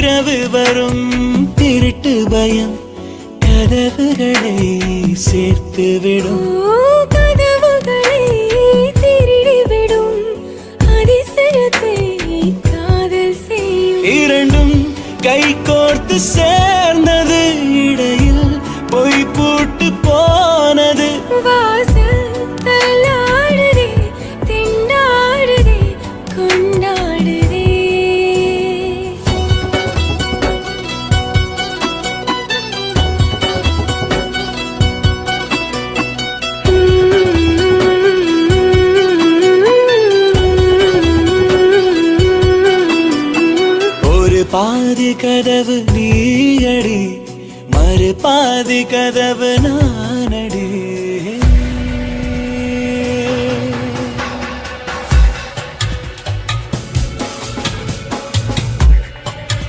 இரவு வரும் திருட்டு பயம் கதவுகளை சேர்த்துவிடும். கதவுகளை திருடிவிடும் அதிசயத்தை காதல் செய்யும். இரண்டும் கை கோர்த்து சேர்ந்தது, இடையில் பொய் பூட்டு போனது. வாசல் தள்ளாடுதே, திண்டாடுதே, கொண்டாடுதே. ஒரு பாதி கதவு நீயடி, மறு பாதி கதவு நானடி.